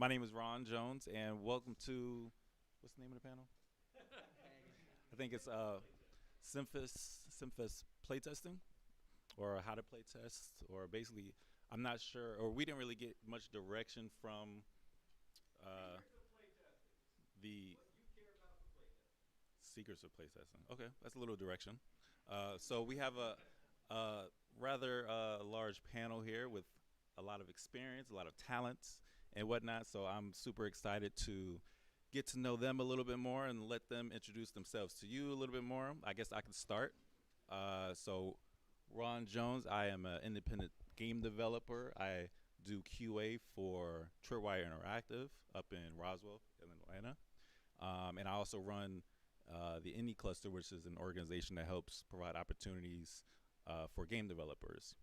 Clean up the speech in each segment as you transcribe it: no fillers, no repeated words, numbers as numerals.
My name is Ron Jones, and welcome to what's the name of the panel? I think it's CIMFest Playtesting, or how to play test, or basically, I'm not sure, or we didn't really get much direction from uh, the secrets of playtesting. Okay, that's a little direction. So we have a rather large panel here with a lot of experience, a lot of talents, and whatnot. So I'm super excited to get to know them a little bit more and let them introduce themselves to you a little bit more. I guess I can start. So Ron Jones, I am an independent game developer. I do QA for Tripwire Interactive up in Roswell, Atlanta. And I also run the Indie Cluster, which is an organization that helps provide opportunities for game developers.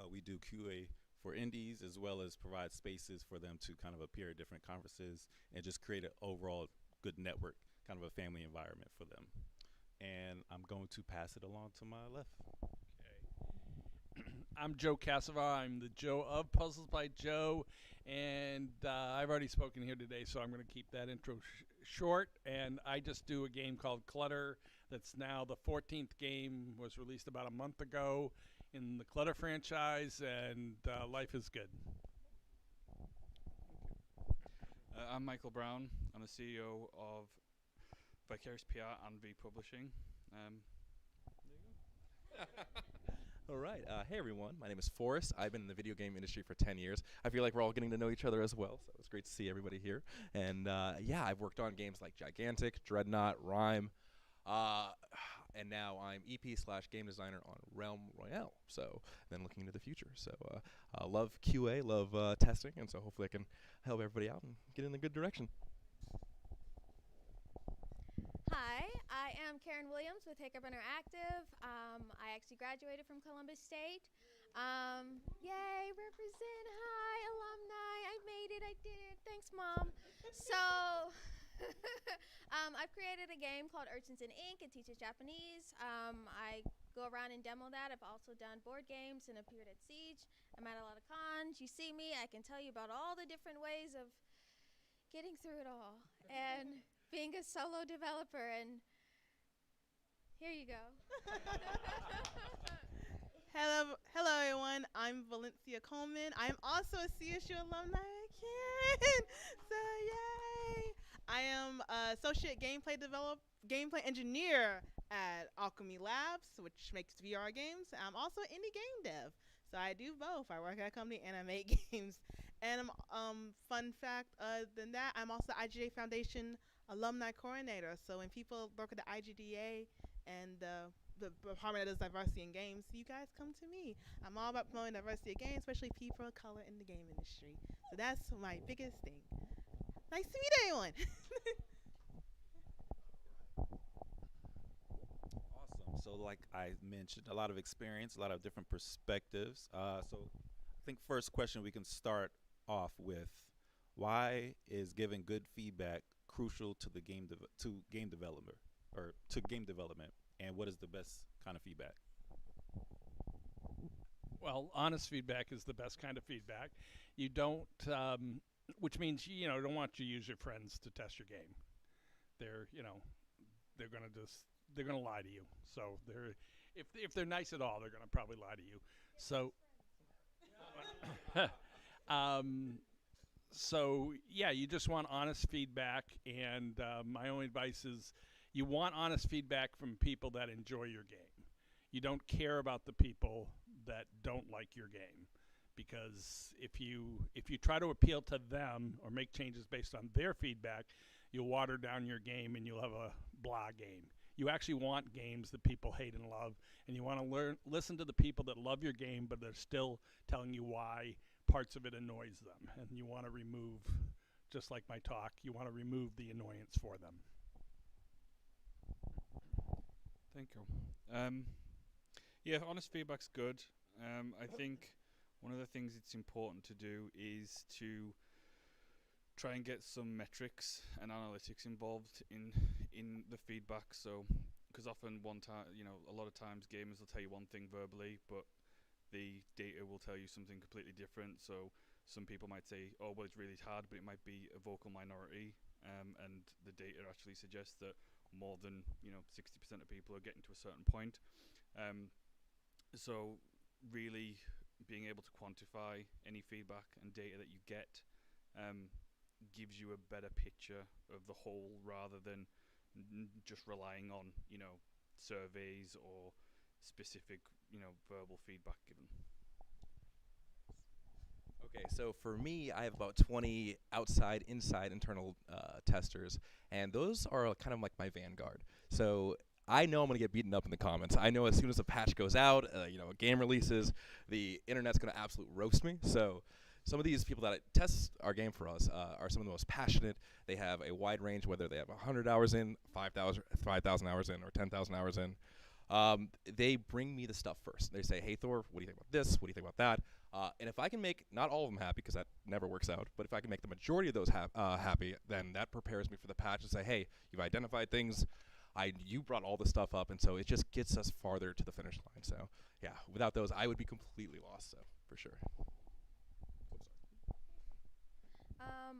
We do QA for indies as well as provide spaces for them to kind of appear at different conferences and just create an overall good network, kind of a family environment for them. And I'm going to pass it along to my left. I'm Joe Cassavaugh. I'm the Joe of Puzzles by Joe, and I've already spoken here today, so I'm going to keep that intro short. And I just do a game called Clutter. That's now the 14th game. Was released about a month ago in the Clutter franchise, and life is good. I'm Michael Brown. I'm the CEO of Vicarious PR and V Publishing. There you go. All right. Hey, everyone. My name is Forrest. I've been in the video game industry for 10 years. I feel like we're all getting to know each other as well, so it's great to see everybody here. And yeah, I've worked on games like Gigantic, Dreadnought, Rhyme, and now I'm EP/game designer on Realm Royale. So then looking into the future. So love QA, love testing, and so hopefully I can help everybody out and get in a good direction. Hi, I am Karen Williams with Hiccup Interactive. I actually graduated from Columbus State. Yay, represent, hi, alumni, I made it, I did it, thanks Mom. So, I've created a game called Urchins in Ink. It teaches Japanese. I go around and demo that. I've also done board games and appeared at Siege. I'm at a lot of cons. You see me, I can tell you about all the different ways of getting through it all. And being a solo developer, and here you go. Hello everyone. I'm Valencia Coleman. I'm also a CSU alumni again. So yay! I am associate gameplay engineer at Alchemy Labs, which makes VR games. I'm also indie game dev. So I do both. I work at a company and I make games. And fun fact, than that, I'm also IGA Foundation alumni coordinator. So when people work at the IGDA and the department that does diversity in games, you guys come to me. I'm all about promoting diversity of games, especially people of color in the game industry. So that's my biggest thing. Nice to meet everyone. Awesome. So, like I mentioned, a lot of experience, a lot of different perspectives. So, I think first question we can start off with: why is giving good feedback crucial to the game developer or to game development? And what is the best kind of feedback? Well, honest feedback is the best kind of feedback. You don't, which means don't want you to use your friends to test your game. They're they're gonna lie to you. So if they're nice at all, they're gonna probably lie to you. So. So yeah, you just want honest feedback, and my only advice is you want honest feedback from people that enjoy your game. You don't care about the people that don't like your game, because if you try to appeal to them or make changes based on their feedback, you'll water down your game and you'll have a blah game. You actually want games that people hate and love, and you want to listen to the people that love your game, but they're still telling you why parts of it annoys them, and you want to remove, just like my talk, you want to remove the annoyance for them. Thank you. Yeah, honest feedback's good. I think one of the things it's important to do is to try and get some metrics and analytics involved in the feedback. So, because often a lot of times gamers will tell you one thing verbally, but the data will tell you something completely different. So some people might say, oh, well, it's really hard, but it might be a vocal minority, and the data actually suggests that more than 60% of people are getting to a certain point. So really being able to quantify any feedback and data that you get gives you a better picture of the whole, rather than just relying on surveys or specific verbal feedback given. Okay, so for me, I have about 20 outside, inside, internal testers, and those are kind of like my vanguard. So I know I'm going to get beaten up in the comments. I know as soon as a patch goes out, a game releases, the internet's going to absolutely roast me. So some of these people that test our game for us are some of the most passionate. They have a wide range, whether they have 100 hours in, 5,000 hours in, or 10,000 hours in. They bring me the stuff first. They say, hey, Thor, what do you think about this? What do you think about that? And if I can make not all of them happy, because that never works out, but if I can make the majority of those happy, then that prepares me for the patch to say, hey, you've identified things. You brought all this stuff up, and so it just gets us farther to the finish line. So, yeah, without those, I would be completely lost, so for sure.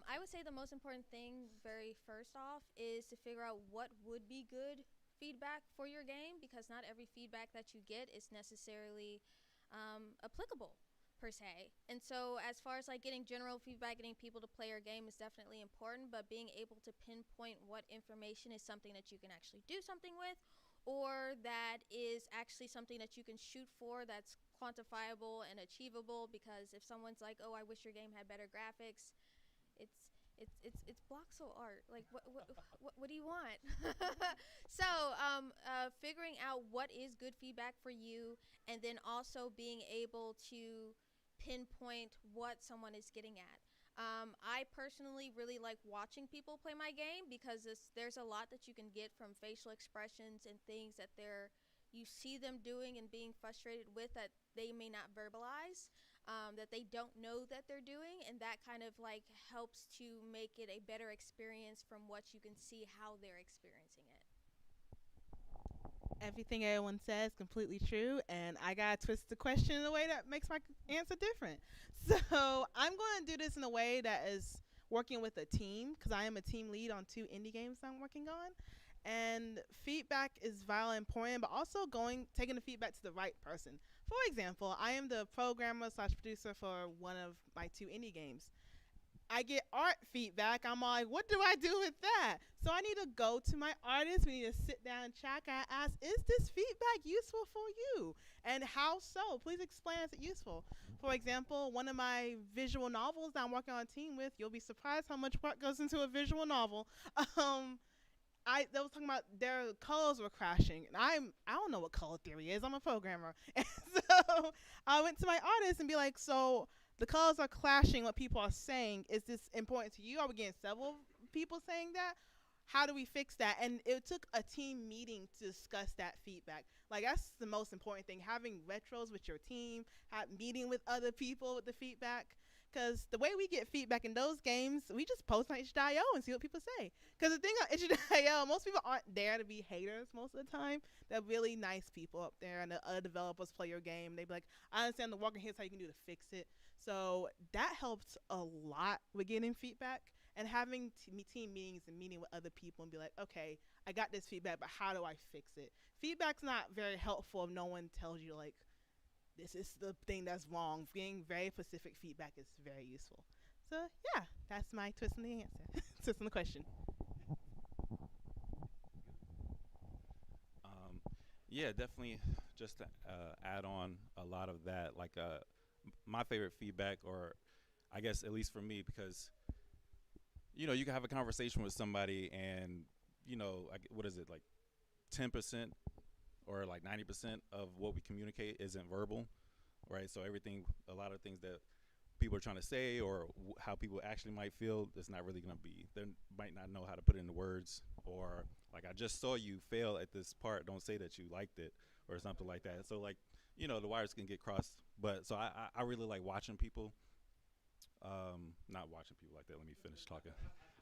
I would say the most important thing, very first off, is to figure out what would be good feedback for your game, because not every feedback that you get is necessarily applicable per se. And so as far as like getting general feedback, getting people to play your game is definitely important, but being able to pinpoint what information is something that you can actually do something with, or that is actually something that you can shoot for, that's quantifiable and achievable. Because if someone's like, oh, I wish your game had better graphics, it's Bloxel art. Like, what do you want? So figuring out what is good feedback for you, and then also being able to pinpoint what someone is getting at. I personally really like watching people play my game, because there's a lot that you can get from facial expressions and things that you see them doing and being frustrated with, that they may not verbalize, that they don't know that they're doing, and that kind of like helps to make it a better experience from what you can see how they're experiencing it. Everything everyone says completely true, and I gotta twist the question in a way that makes my answer different. So I'm going to do this in a way that is working with a team, because I am a team lead on 2 indie games I'm working on. And feedback is vitally important, but also taking the feedback to the right person. For example, I am the programmer / producer for one of my 2 indie games. I get art feedback. I'm like, what do I do with that? So I need to go to my artist. We need to sit down and chat. I ask, is this feedback useful for you? And how so? Please explain, is it useful? For example, one of my visual novels that I'm working on a team with, you'll be surprised how much work goes into a visual novel. They was talking about their colors were crashing, and I don't know what color theory is. I'm a programmer, and so I went to my artist and be like, so the colors are clashing. What people are saying, is this important to you? Are we getting several people saying that? How do we fix that? And it took a team meeting to discuss that feedback. Like, that's the most important thing, having retros with your team, meeting with other people with the feedback. Because the way we get feedback in those games, we just post on itch.io and see what people say. Because the thing on itch.io, most people aren't there to be haters most of the time. They're really nice people up there, and the other developers play your game. They be like, I understand the walking, here's how you can do to fix it. So that helps a lot with getting feedback, and having team meetings and meeting with other people and be like, okay, I got this feedback, but how do I fix it? Feedback's not very helpful if no one tells you, like, this is the thing that's wrong. Getting very specific feedback is very useful. So, yeah, that's my twist on the answer. Twist on the question. Yeah, definitely. Just to add on a lot of that, like my favorite feedback, or I guess at least for me, because you can have a conversation with somebody, and what is it, like 10% or like 90% of what we communicate isn't verbal, right? So a lot of things that people are trying to say, or how people actually might feel, it's not really going to be, they might not know how to put it into words, or like, I just saw you fail at this part, don't say that you liked it, or something like that. So like, the wires can get crossed. But so I really like watching people, not watching people like that, let me finish talking.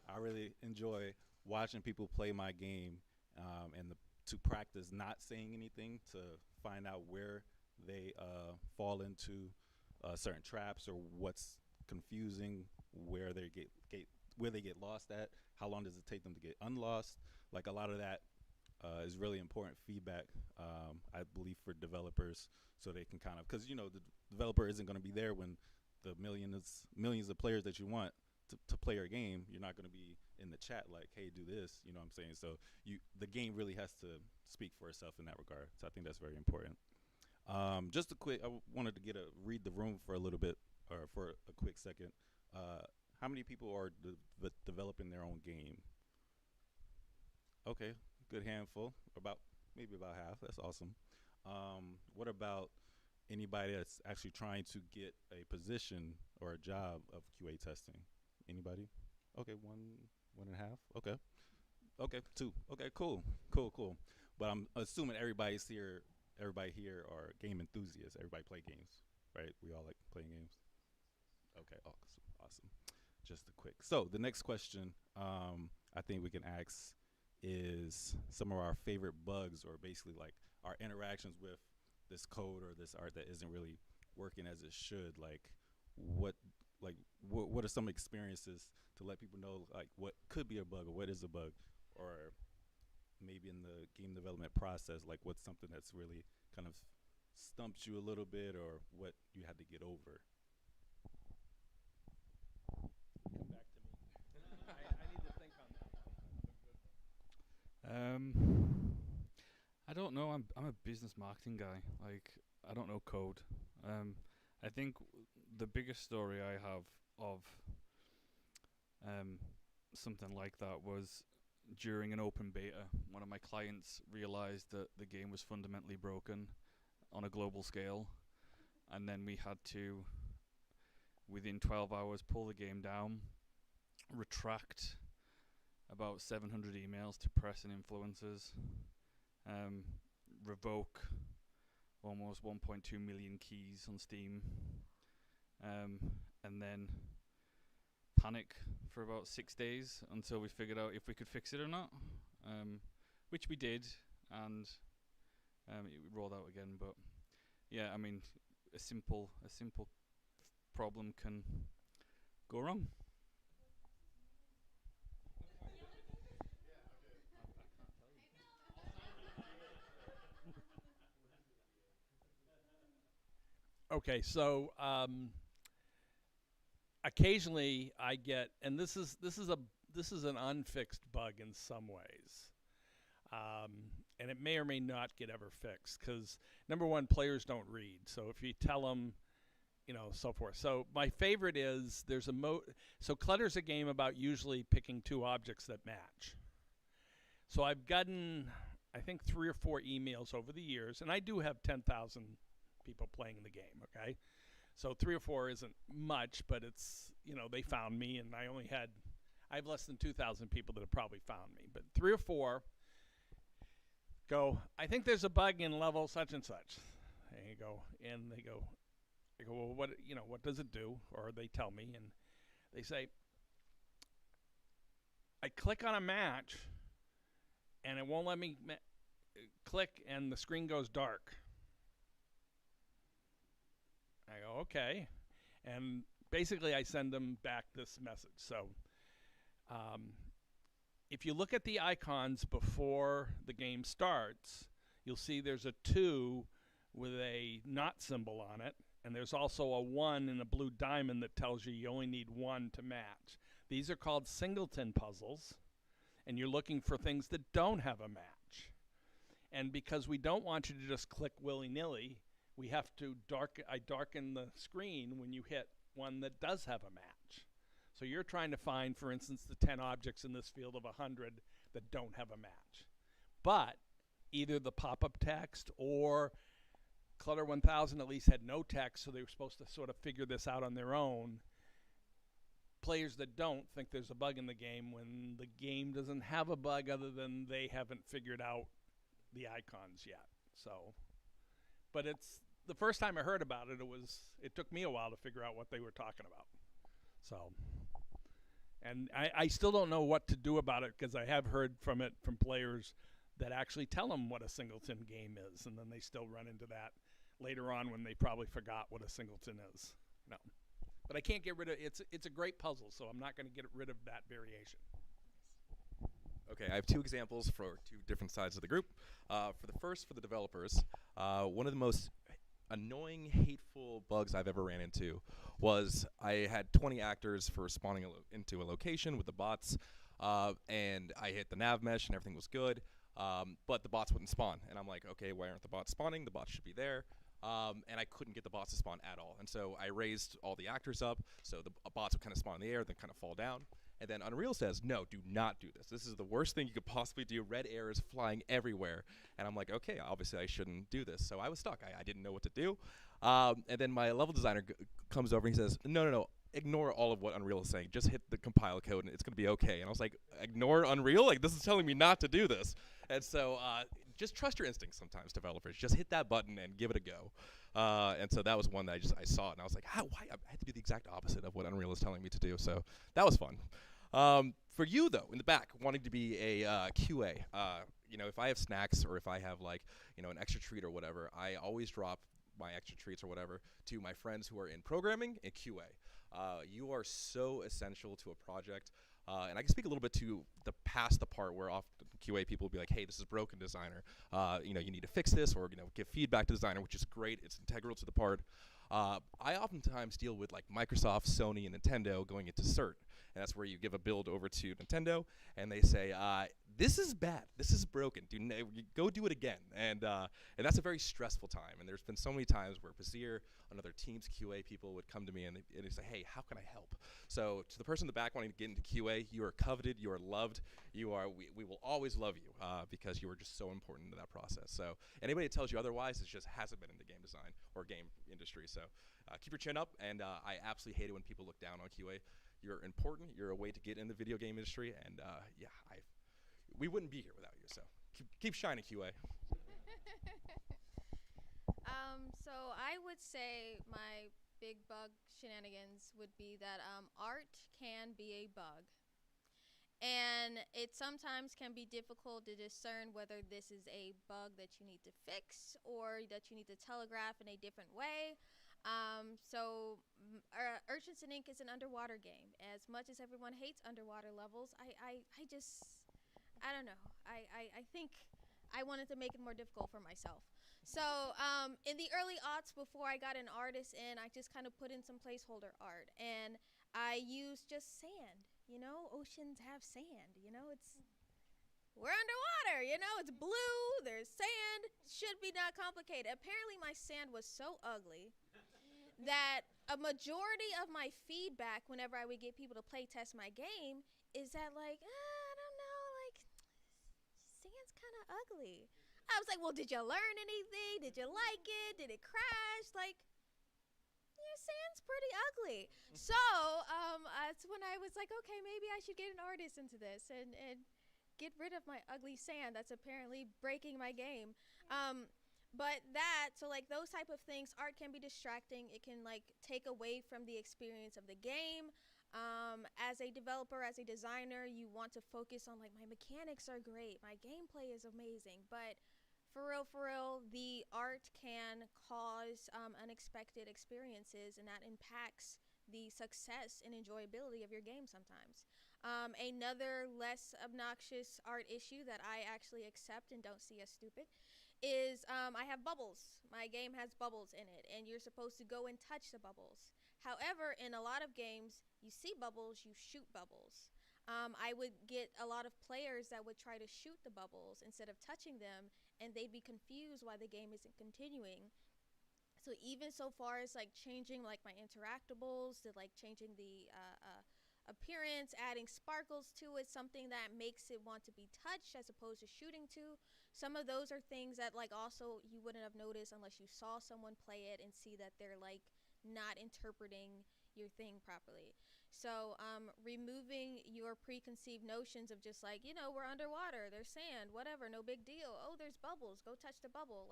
I really enjoy watching people play my game, and to practice not saying anything, to find out where they fall into certain traps, or what's confusing, where where they get lost at, how long does it take them to get unlost. Like a lot of that is really important feedback, I believe, for developers, so they can kind of, because the developer isn't going to be there when the millions of players that you want to play your game. You're not going to be in the chat like, hey, do this, you know what I'm saying? So the game really has to speak for itself in that regard. So I think that's very important. Just a quick, I wanted to read the room for a little bit, or for a quick second. How many people are developing their own game? Okay, good handful. Maybe about half. That's awesome. What about anybody that's actually trying to get a position or a job of QA testing? Anybody? Okay, one and a half. Okay, two. Okay, cool. But I'm assuming everybody here are game enthusiasts. Everybody play games, right? We all like playing games. Okay, awesome. Just a quick. So the next question I think we can ask is some of our favorite bugs, or basically like our interactions with this code or this art that isn't really working as it should. Like what are some experiences to let people know like what could be a bug or what is a bug, or maybe in the game development process, like what's something that's really kind of stumped you a little bit, or what you had to get over. Come back to me. I need to think on that. I don't know. I'm a business marketing guy. Like, I don't know code. I think the biggest story I have of something like that was during an open beta. One of my clients realized that the game was fundamentally broken on a global scale, and then we had to, within 12 hours, pull the game down, retract about 700 emails to press and influencers, revoke almost 1.2 million keys on Steam, and then panic for about 6 days until we figured out if we could fix it or not, which we did, and it rolled out again. But yeah, I mean, a simple problem can go wrong. Okay, so occasionally I get, and this is an unfixed bug in some ways, and it may or may not get ever fixed because number one, players don't read. So if you tell them, so forth. So my favorite is so Clutter's a game about usually picking two objects that match. So I've gotten, I think, 3 or 4 emails over the years, and I do have 10,000 people playing the game, okay? So 3 or 4 isn't much, but it's, they found me, and I have less than 2,000 people that have probably found me. But 3 or 4 go, I think there's a bug in level such and such. And you go, and they go, well, what does it do? Or they tell me, and they say, I click on a match, and it won't let me click, and the screen goes dark. I go, okay. And basically I send them back this message. So if you look at the icons before the game starts, you'll see there's a 2 with a not symbol on it, and there's also a 1 in a blue diamond that tells you only need 1 to match. These are called singleton puzzles, and you're looking for things that don't have a match. And because we don't want you to just click willy-nilly, we have to darken the screen when you hit one that does have a match. So you're trying to find, for instance, the 10 objects in this field of 100 that don't have a match. But either the pop-up text or Clutter 1000 at least had no text, so they were supposed to sort of figure this out on their own. Players that don't think there's a bug in the game when the game doesn't have a bug other than they haven't figured out the icons yet. So, but it's the first time I heard about it, it took me a while to figure out what they were talking about. So, and I still don't know what to do about it because I have heard from players that actually tell them what a singleton game is, and then they still run into that later on when they probably forgot what a singleton is. But I can't get rid of it's a great puzzle, so I'm not going to get rid of that variation. Okay, I have two examples for two different sides of the group. For the developers, one of the most annoying, hateful bugs I've ever ran into was I had 20 actors for spawning into a location with the bots, and I hit the nav mesh and everything was good, but the bots wouldn't spawn. And I'm like, okay, why aren't the bots spawning? The bots should be there. And I couldn't get the bots to spawn at all. And so I raised all the actors up, so the bots would kind of spawn in the air, then kind of fall down. And then Unreal says, no, do not do this. This is the worst thing you could possibly do. Red air is flying everywhere. And I'm like, okay, obviously I shouldn't do this. So I was stuck. I didn't know what to do. And then my level designer comes over and he says, no, ignore all of what Unreal is saying. Just hit the compile code and it's going to be okay. And I was like, ignore Unreal? Like, this is telling me not to do this. And so just trust your instincts sometimes, developers. Just hit that button and give it a go. And so that was one that I saw it and I was like, why? I had to do the exact opposite of what Unreal is telling me to do. So that was fun. For you, though, in the back, wanting to be a QA, if I have snacks or if I have, an extra treat or whatever, I always drop my extra treats or whatever to my friends who are in programming and QA. You are so essential to a project. And I can speak a little bit to the part where often QA people will be like, hey, this is broken, designer. You need to fix this or, give feedback to designer, which is great. It's integral to the part. I oftentimes deal with Microsoft, Sony, and Nintendo going into CERT. And that's where you give a build over to Nintendo, and they say, this is bad. This is broken. Go do it again. And that's a very stressful time. And there's been so many times where Pazir and other teams QA people would come to me and they say, hey, how can I help? So to the person in the back wanting to get into QA, you are coveted. You are loved. We will always love you because you are just so important to that process. So anybody that tells you otherwise just hasn't been in the game design or game industry. So keep your chin up. And I absolutely hate it when people look down on QA. You're important. You're a way to get in the video game industry, and we wouldn't be here without you. So keep shining, QA. So I would say my big bug shenanigans would be that art can be a bug, and it sometimes can be difficult to discern whether this is a bug that you need to fix or that you need to telegraph in a different way. Urchins and Ink is an underwater game. As much as everyone hates underwater levels, I don't know. I think I wanted to make it more difficult for myself. So in the early aughts, before I got an artist in, I just kind of put in some placeholder art, and I used just sand. Oceans have sand. We're underwater. It's blue. There's sand. Should be not complicated. Apparently, my sand was so ugly that a majority of my feedback whenever I would get people to play test my game is that I don't know, sand's kind of ugly. I was like, well, did you learn anything? Did you like it? Did it crash? Your sand's pretty ugly. So that's when I was like, okay, maybe I should get an artist into this and get rid of my ugly sand that's apparently breaking my game. But those type of things, art can be distracting. It can take away from the experience of the game. As a developer, as a designer, you want to focus on my mechanics are great, my gameplay is amazing, but for real, the art can cause unexpected experiences, and that impacts the success and enjoyability of your game sometimes. Another less obnoxious art issue that I actually accept and don't see as stupid is I have bubbles. My game has bubbles in it, and you're supposed to go and touch the bubbles. However, in a lot of games, you see bubbles, you shoot bubbles. I would get a lot of players that would try to shoot the bubbles instead of touching them, and they'd be confused why the game isn't continuing. So even so far as changing my interactables to changing the appearance, adding sparkles to it, something that makes it want to be touched as opposed to shooting to. Some of those are things that also you wouldn't have noticed unless you saw someone play it and see that they're not interpreting your thing properly. So removing your preconceived notions of just we're underwater, there's sand, whatever, no big deal. Oh, there's bubbles, go touch the bubble.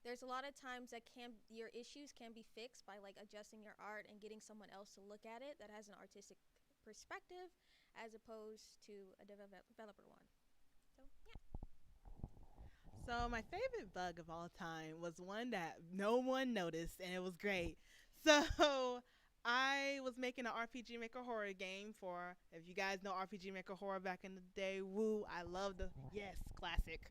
There's a lot of times that your issues can be fixed by adjusting your art and getting someone else to look at it that has an artistic perspective as opposed to a developer one. So yeah. So my favorite bug of all time was one that no one noticed, and it was great. So I was making an RPG Maker horror game for, if you guys know RPG Maker horror back in the day, woo, I love the, yes, classic.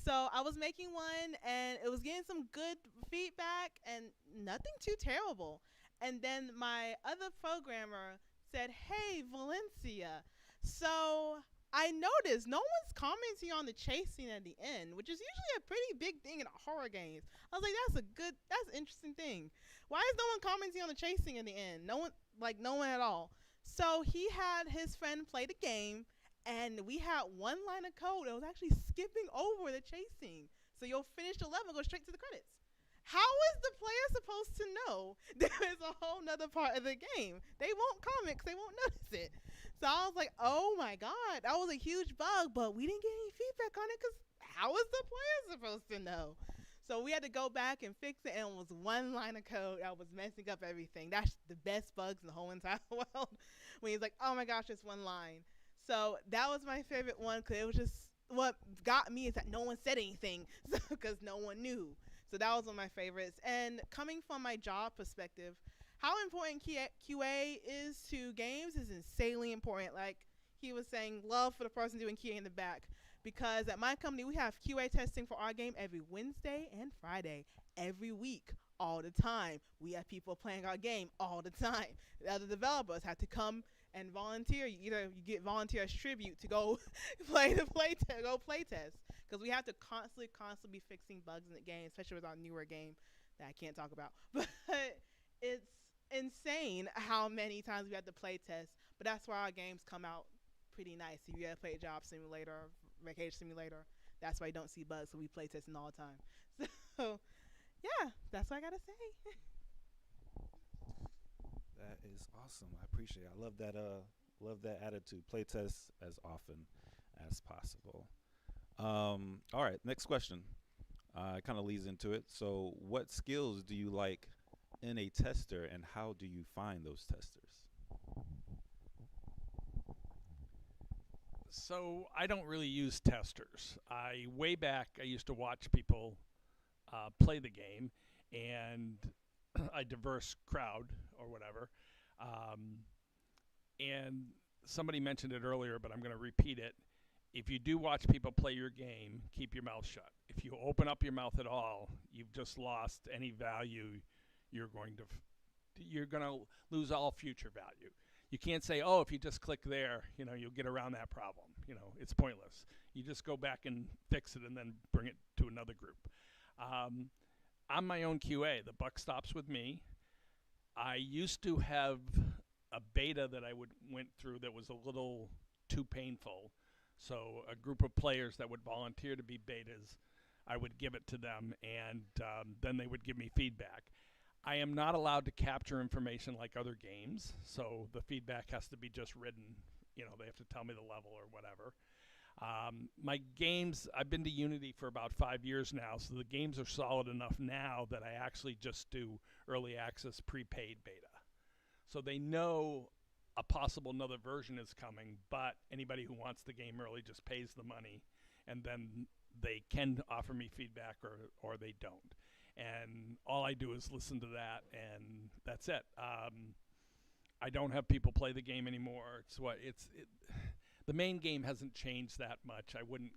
So I was making one and it was getting some good feedback and nothing too terrible. And then my other programmer said, hey, Valencia, so I noticed no one's commenting on the chase scene at the end, which is usually a pretty big thing in horror games. I was like, that's an interesting thing. Why is no one commenting on the chase scene at the end? No one at all. So he had his friend play the game, and we had one line of code that was actually skipping over the chase scene. So you'll finish the level and go straight to the credits. How is the player supposed to know there is a whole nother part of the game? They won't comment 'cause they won't notice it. So I was like, oh my God, that was a huge bug, but we didn't get any feedback on it because how is the player supposed to know? So we had to go back and fix it, and it was one line of code that was messing up everything. That's the best bugs in the whole entire world. When he's like, oh my gosh, it's one line. So that was my favorite one because it was just, what got me is that no one said anything because no one knew. So that was one of my favorites. And coming from my job perspective, how important QA is to games is insanely important. Like he was saying, love for the person doing QA in the back. Because at my company, we have QA testing for our game every Wednesday and Friday, every week, all the time. We have people playing our game all the time. The other developers have to come and volunteer. You get volunteer as tribute to go play test. Because we have to constantly be fixing bugs in the game, especially with our newer game that I can't talk about. But it's insane how many times we have to play test. But that's why our games come out pretty nice. If you ever play Job Simulator or Vacation Simulator, that's why you don't see bugs. So we play testing all the time. So yeah, that's what I gotta say. That is awesome. I appreciate it. I love that attitude. Playtest as often as possible. All right, next question. It kind of leads into it. So, what skills do you like in a tester, and how do you find those testers? So I don't really use testers. Way back, I used to watch people play the game, and a diverse crowd or whatever. And somebody mentioned it earlier, but I'm going to repeat it. If you do watch people play your game, keep your mouth shut. If you open up your mouth at all, you've just lost any value. You're going to lose all future value. You can't say, oh, if you just click there, you'll get around that problem. It's pointless. You just go back and fix it and then bring it to another group. I'm my own QA. The buck stops with me. I used to have a beta that I went through that was a little too painful. So a group of players that would volunteer to be betas, I would give it to them, and then they would give me feedback. I am not allowed to capture information like other games, so the feedback has to be just written. They have to tell me the level or whatever. My games, I've been to Unity for about 5 years now, so the games are solid enough now that I actually just do early access prepaid beta. So they know a possible another version is coming, but anybody who wants the game early just pays the money, and then they can offer me feedback or they don't. And all I do is listen to that, and that's it. I don't have people play the game anymore. The main game hasn't changed that much. I wouldn't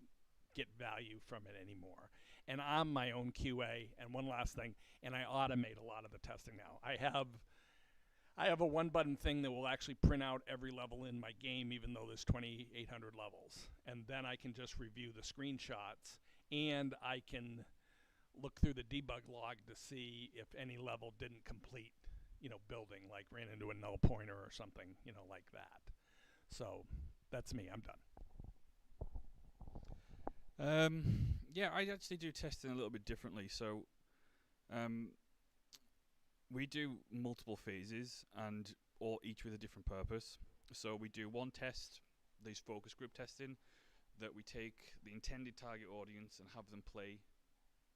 get value from it anymore. And I'm my own QA. And one last thing, and I automate a lot of the testing now. I have a one-button thing that will actually print out every level in my game, even though there's 2,800 levels. And then I can just review the screenshots, and I can look through the debug log to see if any level didn't complete, building, like ran into a null pointer or something, like that. So that's me. I'm done. Yeah, I actually do testing a little bit differently. So we do multiple phases, and each with a different purpose. So we do one test, these focus group testing, that we take the intended target audience and have them play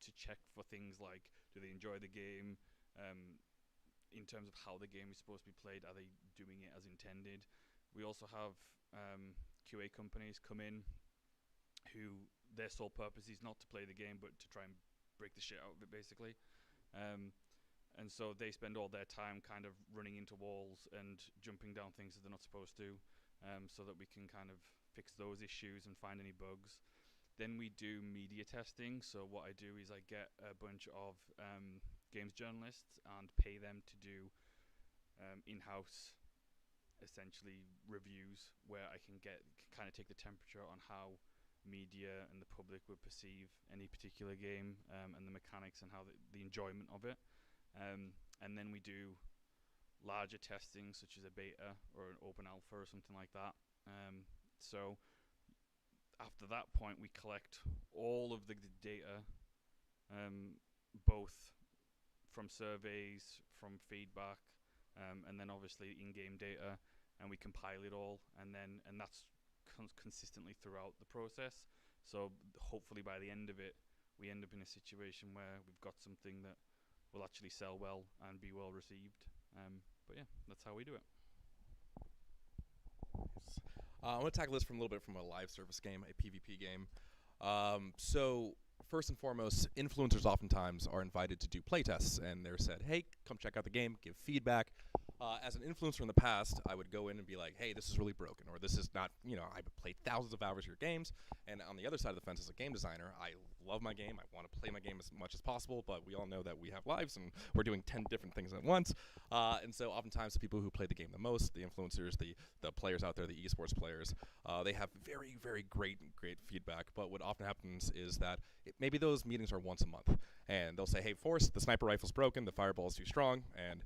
to check for things like, do they enjoy the game, in terms of how the game is supposed to be played, are they doing it as intended. We also have QA companies come in who their sole purpose is not to play the game but to try and break the shit out of it, basically. And so they spend all their time kind of running into walls and jumping down things that they're not supposed to, so that we can kind of fix those issues and find any bugs. Then we do media testing. So what I do is I get a bunch of games journalists and pay them to do in-house, essentially, reviews where I can kind of take the temperature on how media and the public would perceive any particular game, and the mechanics and how the enjoyment of it. And then we do larger testing, such as a beta or an open alpha or something like that. So after that point, we collect all of the data, both from surveys, from feedback, and then obviously in-game data, and we compile it all, and that's consistently throughout the process. So hopefully by the end of it, we end up in a situation where we've got something that will actually sell well and be well received. But yeah, that's how we do it. I want to tackle this from a little bit from a live service game, a PvP game. So first and foremost, influencers oftentimes are invited to do playtests, and they're said, hey, come check out the game, give feedback. As an influencer in the past, I would go in and be like, hey, this is really broken, or this is not, I've played thousands of hours of your games. And on the other side of the fence, as a game designer, I love my game. I want to play my game as much as possible, but we all know that we have lives and we're doing 10 different things at once. And so oftentimes the people who play the game the most, the influencers, the players out there, the esports players, they have very, very great feedback. But what often happens is that maybe those meetings are once a month, and they'll say, hey, Forrest, the sniper rifle's broken, the fireball is too strong, and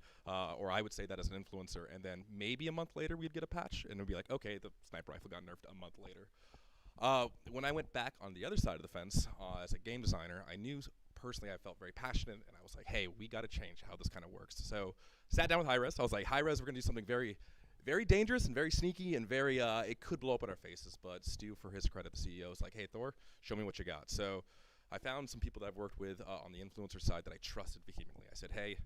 or I would say that as an influencer, and then maybe a month later we'd get a patch, and it would be like, okay, the sniper rifle got nerfed a month later. When I went back on the other side of the fence as a game designer, I knew personally I felt very passionate, and I was like, hey, we got to change how this kind of works. So sat down with Hi-Rez. I was like, Hi-Rez, we're going to do something very, very dangerous and very sneaky and very, it could blow up in our faces. But Stu, for his credit, the CEO, was like, hey, Thor, show me what you got. So I found some people that I've worked with on the influencer side that I trusted vehemently. I said, hey,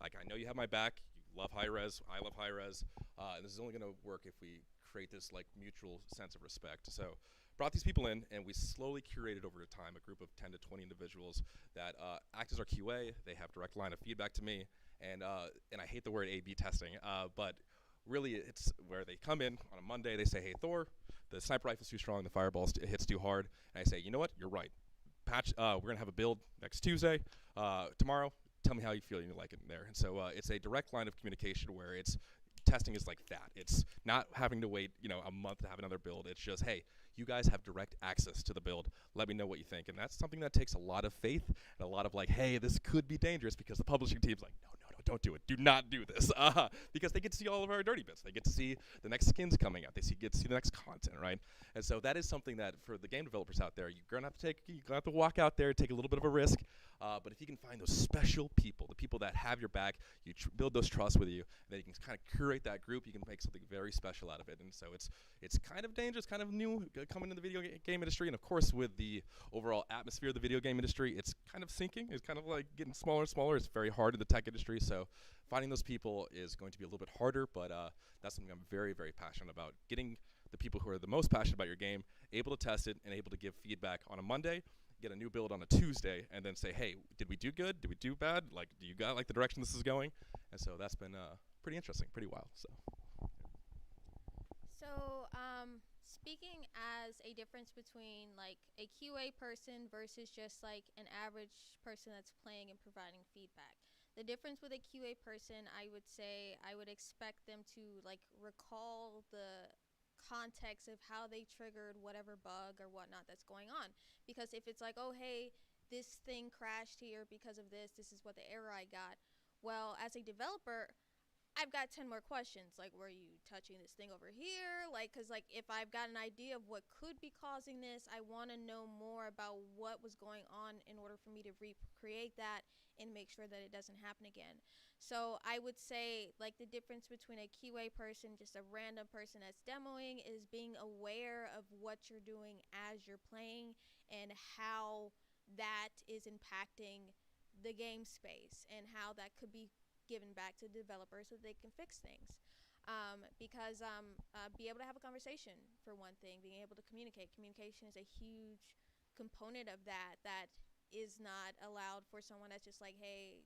like, I know you have my back. You love Hi-Rez. I love Hi-Rez. And this is only going to work if we create this like mutual sense of respect. So brought these people in, and we slowly curated over time a group of 10 to 20 individuals that act as our QA. They have direct line of feedback to me, and I hate the word A/B testing, but really it's where they come in on a Monday. They say, hey, Thor, the sniper rifle's too strong, the fireball hits too hard. And I say, you know what, you're right. Patch, we're going to have a build next Tuesday. Tomorrow, tell me how you feel and you like it in there. And so it's a direct line of communication where it's testing is like that. It's not having to wait, a month to have another build. It's just, hey, you guys have direct access to the build. Let me know what you think. And that's something that takes a lot of faith and a lot of like, hey, this could be dangerous, because the publishing team's like, no, don't do it. Do not do this. Because they get to see all of our dirty bits. They get to see the next skins coming out. They get to see the next content, right? And so that is something that for the game developers out there, you're gonna have to walk out there, take a little bit of a risk. But if you can find those special people, the people that have your back, you build those trusts with you, and then you can kind of curate that group, you can make something very special out of it. And so it's kind of dangerous, kind of new coming into the video game industry. And of course, with the overall atmosphere of the video game industry, it's kind of sinking. It's kind of like getting smaller and smaller. It's very hard in the tech industry. So finding those people is going to be a little bit harder, but that's something I'm very, very passionate about. Getting the people who are the most passionate about your game able to test it and able to give feedback on a Monday, get a new build on a Tuesday, and then say, hey, did we do good? Did we do bad? Like, do you got like the direction this is going? And so that's been pretty interesting, pretty wild. So speaking as a difference between like a QA person versus just like an average person that's playing and providing feedback. The difference with a QA person, I would say I would expect them to like recall the context of how they triggered whatever bug or whatnot that's going on. Because if it's like, oh, hey, this thing crashed here because of this is what the error I got. Well, as a developer, I've got 10 more questions. Like, were you touching this thing over here? Like, because, like, if I've got an idea of what could be causing this, I want to know more about what was going on in order for me to recreate that and make sure that it doesn't happen again. So I would say, like, the difference between a QA person, just a random person that's demoing, is being aware of what you're doing as you're playing and how that is impacting the game space and how that could be given back to developers so they can fix things. Be able to have a conversation, for one thing, being able to communicate. Communication is a huge component of that is not allowed for someone that's just like, hey,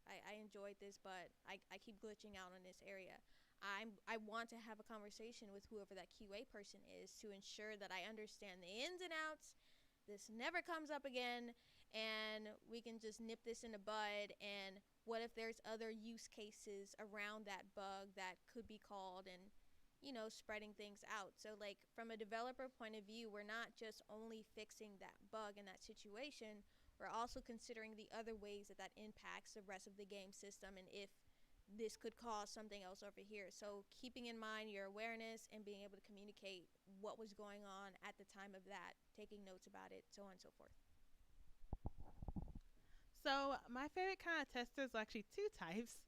I enjoyed this, but I keep glitching out on this area. I want to have a conversation with whoever that QA person is to ensure that I understand the ins and outs. This never comes up again, and we can just nip this in the bud. And what if there's other use cases around that bug that could be called, and spreading things out. So like from a developer point of view, we're not just only fixing that bug in that situation, we're also considering the other ways that that impacts the rest of the game system, and if this could cause something else over here. So keeping in mind your awareness and being able to communicate what was going on at the time of that, taking notes about it, so on and so forth. So my favorite kind of testers are actually two types.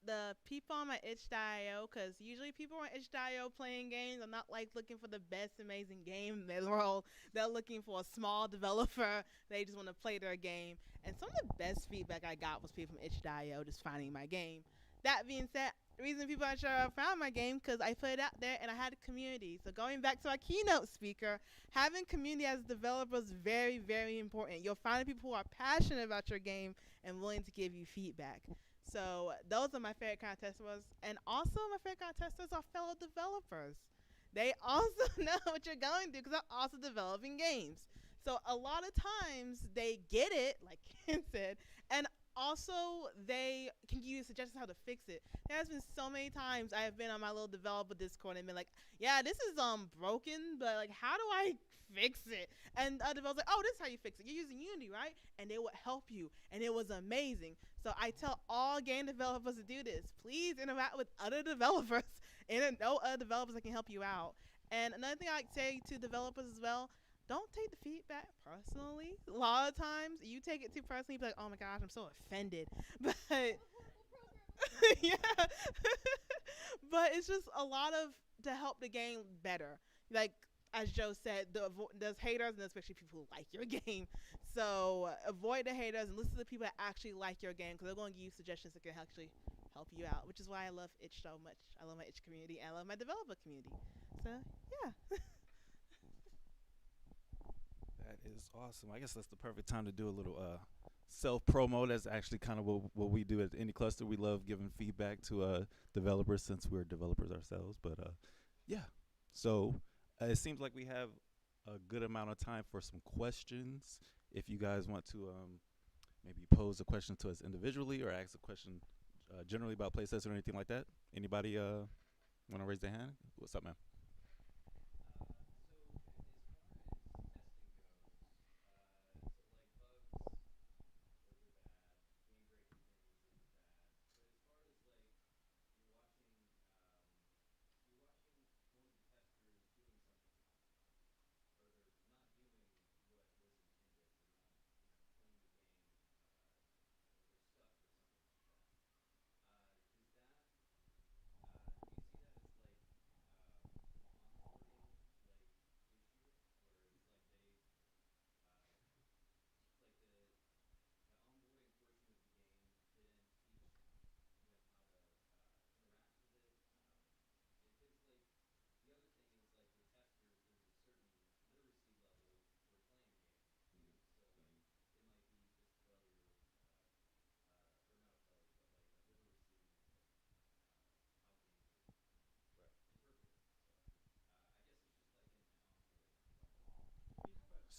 The people on my itch.io, because usually people on itch.io playing games are not like looking for the best amazing game in the world. They're looking for a small developer. They just want to play their game. And some of the best feedback I got was people from itch.io just finding my game. That being said, the reason people aren't sure I found my game because I put it out there and I had a community. So going back to our keynote speaker, having community as a developer is very, very important. You'll find people who are passionate about your game and willing to give you feedback. So those are my favorite kind of testers. And also my favorite kind of testers are fellow developers. They also know what you're going through because they're also developing games. So a lot of times they get it, like Ken said, and also they can give you suggestions how to fix it. There's been so many times I have been on my little developer Discord and been like, yeah, this is broken, but like how do I fix it? And the developer's like, oh, this is how you fix it. You're using Unity, right? And they would help you, and it was amazing. So I tell all game developers to do this. Please interact with other developers and know other developers that can help you out. And another thing I'd say to developers as well, don't take the feedback personally. A lot of times you take it too personally, be like, oh my gosh, I'm so offended. But yeah. But it's just a lot of to help the game better. Like as Joe said, there's haters and especially people who like your game. So avoid the haters and listen to the people that actually like your game because they're going to give you suggestions that can actually help you out, which is why I love itch so much. I love my itch community and I love my developer community. So yeah. That is awesome. I guess that's the perfect time to do a little self promo. That's actually kind of what we do at Indie Cluster. We love giving feedback to developers since we're developers ourselves. But yeah, so it seems like we have a good amount of time for some questions. If you guys want to maybe pose a question to us individually or ask a question generally about PlayStation or anything like that. Anybody want to raise their hand? What's up, man?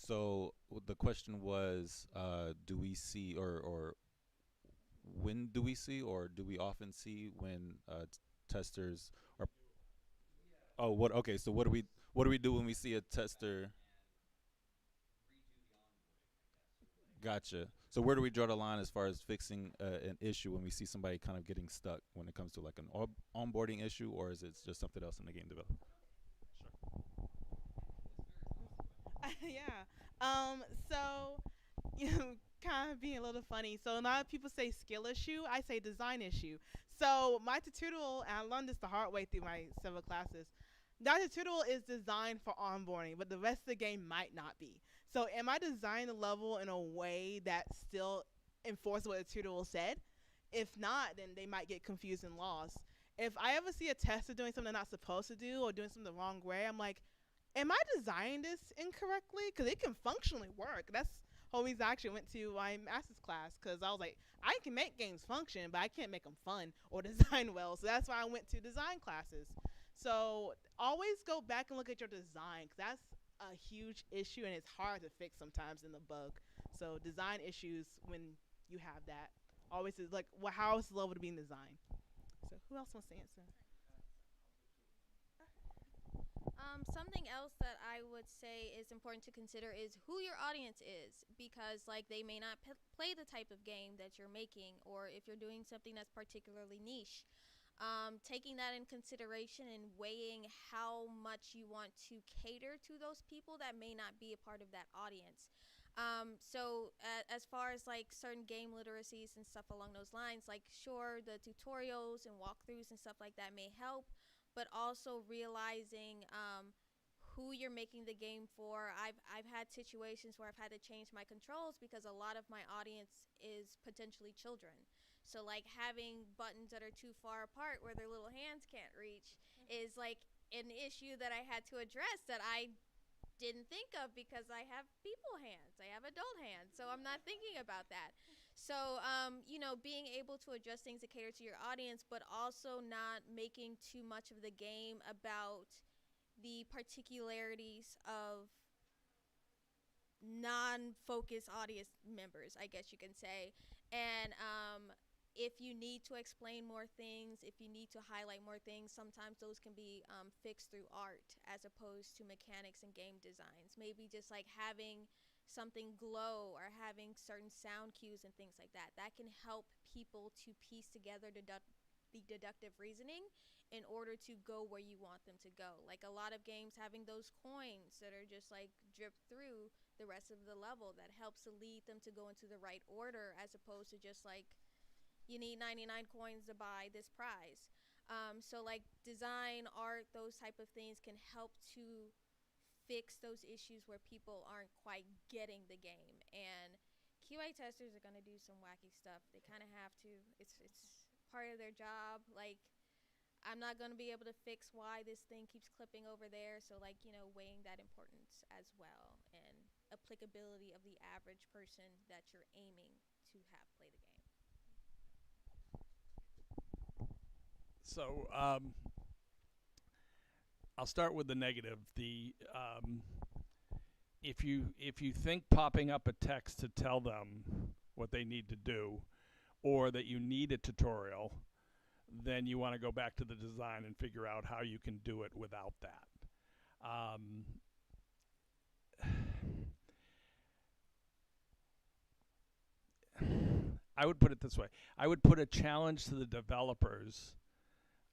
So the question was, do we see or when do we see or do we often see when testers are? Oh, what? Okay, so what do we do when we see a tester? Gotcha. So where do we draw the line as far as fixing an issue when we see somebody kind of getting stuck when it comes to like an onboarding issue, or is it just something else in the game development? Yeah. So you know, kind of being a little funny. So a lot of people say skill issue. I say design issue. So my tutorial, and I learned this the hard way through my several classes. That tutorial is designed for onboarding, but the rest of the game might not be. So am I designing the level in a way that still enforces what the tutorial said? If not, then they might get confused and lost. If I ever see a tester doing something they're not supposed to do or doing something the wrong way, I'm like, am I designing this incorrectly? Because it can functionally work. That's homies actually went to my master's class because I was like, I can make games function, but I can't make them fun or design well. So that's why I went to design classes. So always go back and look at your design, 'cause that's a huge issue and it's hard to fix sometimes in the bug. So design issues when you have that always is like, well, how is the level to be in design? So who else wants to answer? Something else that I would say is important to consider is who your audience is, because like they may not play the type of game that you're making, or if you're doing something that's particularly niche. Taking that in consideration and weighing how much you want to cater to those people that may not be a part of that audience. As far as like certain game literacies and stuff along those lines, like sure, the tutorials and walkthroughs and stuff like that may help, but also realizing who you're making the game for. I've had situations where I've had to change my controls because a lot of my audience is potentially children. So like having buttons that are too far apart where their little hands can't reach is like an issue that I had to address that I didn't think of because I have people hands. I have adult hands. So I'm not thinking about that. So, being able to adjust things to cater to your audience, but also not making too much of the game about the particularities of non-focused audience members, I guess you can say. And if you need to explain more things, if you need to highlight more things, sometimes those can be fixed through art as opposed to mechanics and game designs. Maybe just like having something glow or having certain sound cues and things like that. That can help people to piece together the deductive reasoning in order to go where you want them to go. Like a lot of games having those coins that are just like drip through the rest of the level, that helps to lead them to go into the right order as opposed to just like you need 99 coins to buy this prize. So like design, art, those type of things can help to fix those issues where people aren't quite getting the game. And QA testers are going to do some wacky stuff. They kind of have to. It's part of their job. Like I'm not going to be able to fix why this thing keeps clipping over there. So like, weighing that importance as well and applicability of the average person that you're aiming to have play the game. So I'll start with the negative. If you think popping up a text to tell them what they need to do, or that you need a tutorial, then you want to go back to the design and figure out how you can do it without that. I would put it this way. I would put a challenge to the developers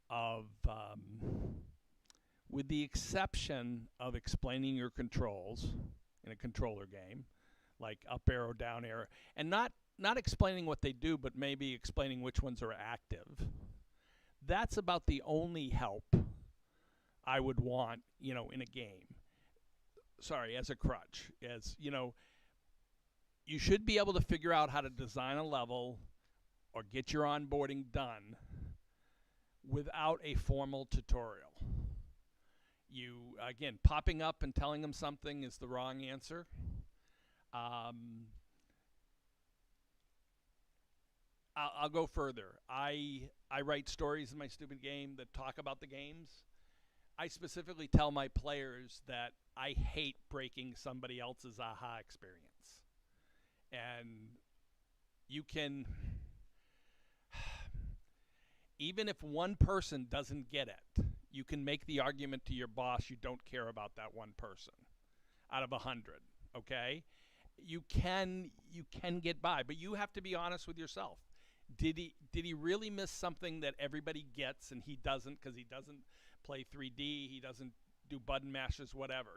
of, with the exception of explaining your controls in a controller game, like up arrow, down arrow, and not explaining what they do, but maybe explaining which ones are active. That's about the only help I would want, in a game. Sorry, as a crutch. You should be able to figure out how to design a level or get your onboarding done without a formal tutorial. Again, popping up and telling them something is the wrong answer. I'll go further. I write stories in my stupid game that talk about the games. I specifically tell my players that I hate breaking somebody else's aha experience. And you can, even if one person doesn't get it, you can make the argument to your boss you don't care about that one person out of 100, okay? You can get by, but you have to be honest with yourself. Did he really miss something that everybody gets and he doesn't, because he doesn't play 3D, he doesn't do button mashes, whatever,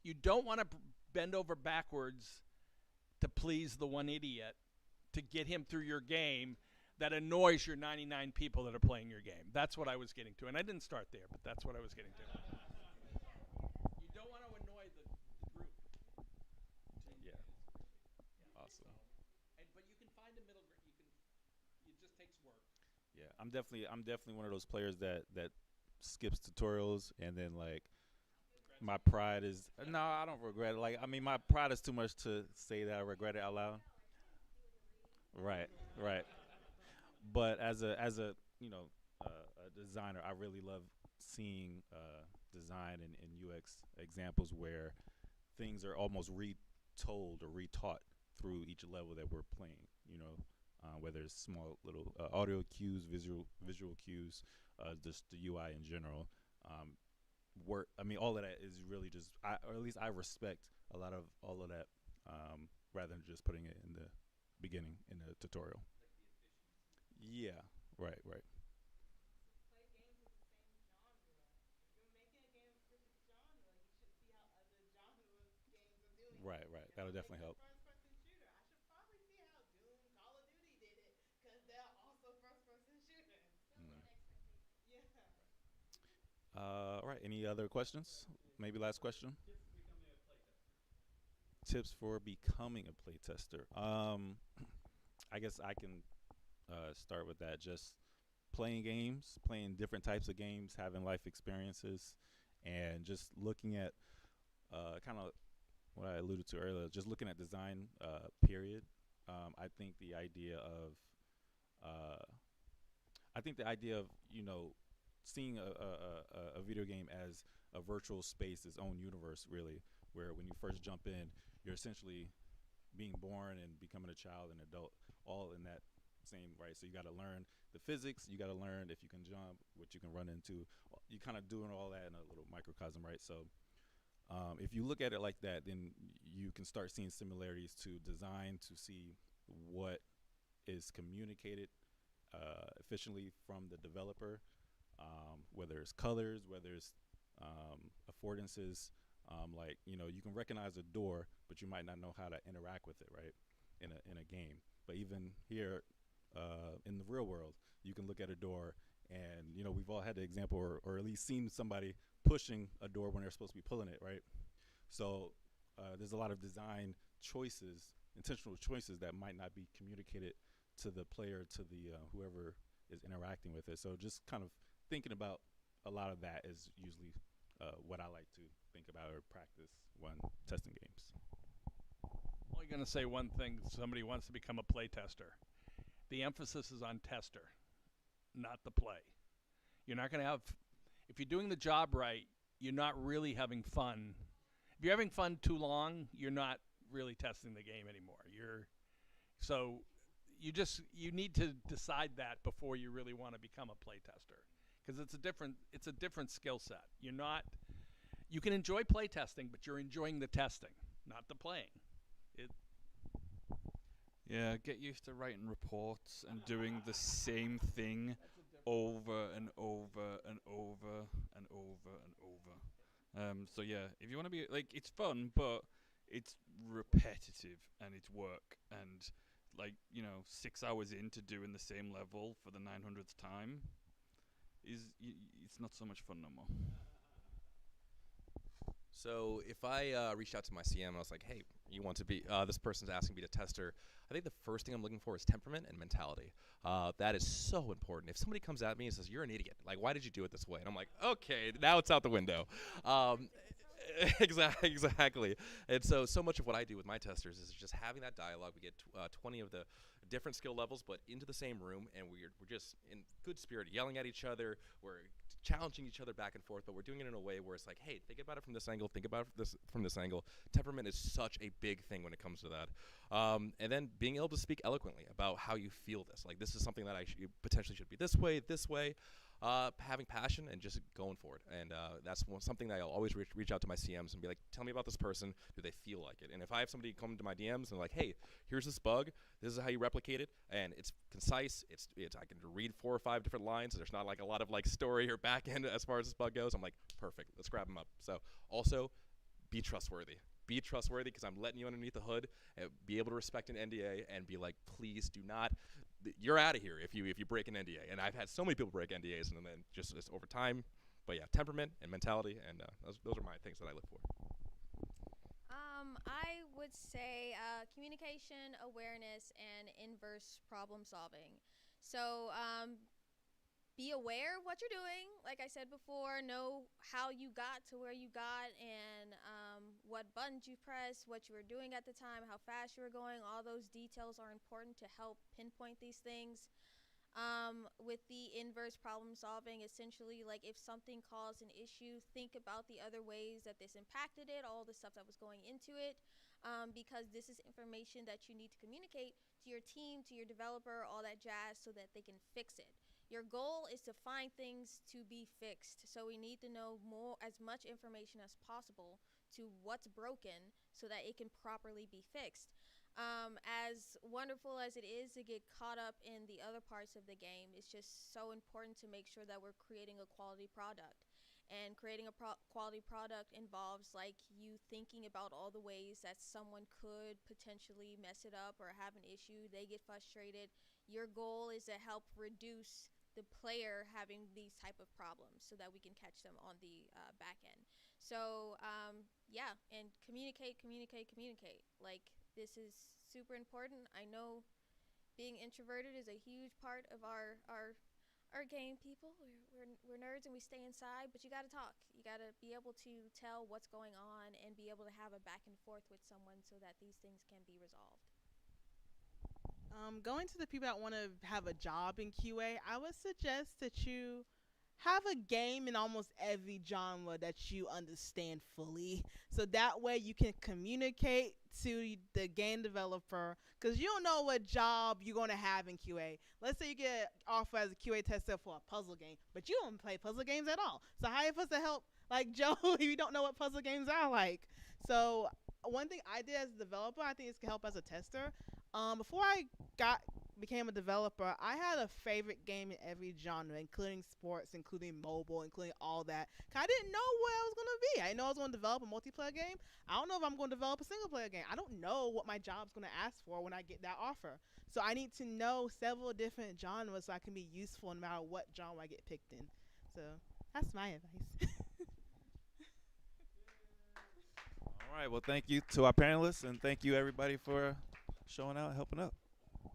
you don't want to bend over backwards to please the one idiot to get him through your game that annoys your 99 people that are playing your game. That's what I was getting to. And I didn't start there, but that's what I was getting to. You don't want to annoy the group. Yeah. Awesome. But you can find a middle ground. It just takes work. Yeah, I'm definitely one of those players that skips tutorials and then like My pride is no, I don't regret it. Like I mean, my pride is too much to say that I regret it out loud. Right, right. But as a a designer, I really love seeing design and UX examples where things are almost retold or retaught through each level that we're playing. Whether it's small little audio cues, visual cues, just the UI in general. Um, work. I mean, all of that is really just, or at least I respect a lot of all of that, rather than just putting it in the beginning in the tutorial. Yeah. Right. Right. Right. Right. That'll definitely help. Mm. All right. Any other questions? Maybe last question. Tips for becoming a playtester. I guess I can start with that. Just playing games, playing different types of games, having life experiences, and just looking at kind of what I alluded to earlier. Just looking at design, period. I think the idea of uh, I think the idea of seeing a video game as a virtual space, its own universe, really, where when you first jump in, you're essentially being born and becoming a child and adult, all in that same right. So you got to learn the physics. You got to learn if you can jump, what you can run into. You kind of doing all that in a little microcosm, right? So if you look at it like that, then you can start seeing similarities to design to see what is communicated efficiently from the developer, whether it's colors, whether it's affordances. Like you can recognize a door, but you might not know how to interact with it, right? In a game, but even here in the real world, you can look at a door, and we've all had the example, or at least seen somebody pushing a door when they're supposed to be pulling it, right? So there's a lot of design choices, intentional choices that might not be communicated to the player, to the whoever is interacting with it. So just kind of thinking about a lot of that is usually what I like to think about or practice when testing games. Only going to say one thing: somebody wants to become a play tester. The emphasis is on tester, not the play. You're not going to have, if you're doing the job right, you're not really having fun. If you're having fun too long, you're not really testing the game anymore. So you need to decide that before you really want to become a play tester, because it's a different skill set. You can enjoy play testing, but you're enjoying the testing, not the playing. Yeah, get used to writing reports and doing the same thing over and over and over and over and over. So yeah, if you want to be like, it's fun, but it's repetitive and it's work, and 6 hours into doing the same level for the 900th time it's not so much fun no more. So if I reached out to my CM and I was like, hey, you want to be, this person's asking me to tester, I think the first thing I'm looking for is temperament and mentality. That is so important. If somebody comes at me and says, you're an idiot, like, why did you do it this way? And I'm like, okay, now it's out the window. Exactly. And so much of what I do with my testers is just having that dialogue. We get 20 of the different skill levels, but into the same room, and we're just in good spirit, yelling at each other. We're challenging each other back and forth, but we're doing it in a way where it's like, hey, think about it from this angle, think about this from this angle. Temperament is such a big thing when it comes to that. And then being able to speak eloquently about how you feel this. Like, this is something that potentially should be this way, this way. Having passion and just going for it. And that's something that I'll always reach out to my CMs and be like, tell me about this person. Do they feel like it? And if I have somebody come to my DMs and like, hey, here's this bug. This is how you replicate it. And it's concise. It's I can read 4 or 5 different lines. There's not like a lot of like story or back end as far as this bug goes. I'm like, perfect. Let's grab them up. So also be trustworthy. Be trustworthy, because I'm letting you underneath the hood, and be able to respect an NDA and be like, please do not. You're out of here if you break an NDA. And I've had so many people break NDAs, and then just over time. But yeah, temperament and mentality, and those are my things that I look for. I would say communication, awareness, and inverse problem solving. So be aware of what you're doing. Like I said before, know how you got to where you got, and what buttons you pressed, what you were doing at the time, how fast you were going. All those details are important to help pinpoint these things. With the inverse problem solving, essentially, like if something caused an issue, think about the other ways that this impacted it, all the stuff that was going into it, because this is information that you need to communicate to your team, to your developer, all that jazz, so that they can fix it. Your goal is to find things to be fixed, so we need to know as much information as possible to what's broken so that it can properly be fixed. As wonderful as it is to get caught up in the other parts of the game, it's just so important to make sure that we're creating a quality product. And creating a quality product involves like you thinking about all the ways that someone could potentially mess it up or have an issue. They get frustrated. Your goal is to help reduce the player having these type of problems so that we can catch them on the back end. So yeah, and communicate. Like, this is super important. I know being introverted is a huge part of our game, people. We're nerds and we stay inside, but you got to talk. You got to be able to tell what's going on and be able to have a back and forth with someone so that these things can be resolved. Going to the people that want to have a job in QA, I would suggest that you have a game in almost every genre that you understand fully. So that way you can communicate to the game developer, because you don't know what job you're going to have in QA. Let's say you get offered as a QA tester for a puzzle game, but you don't play puzzle games at all. So how are you supposed to help like Joe if you don't know what puzzle games are like? So one thing I did as a developer, I think this can help as a tester. Before I became a developer, I had a favorite game in every genre, including sports, including mobile, including all that. 'Cause I didn't know what I was going to be. I didn't know I was going to develop a multiplayer game. I don't know if I'm going to develop a single player game. I don't know what my job's going to ask for when I get that offer. So I need to know several different genres so I can be useful no matter what genre I get picked in. So that's my advice. All right. Well, thank you to our panelists, and thank you everybody for showing out, helping up.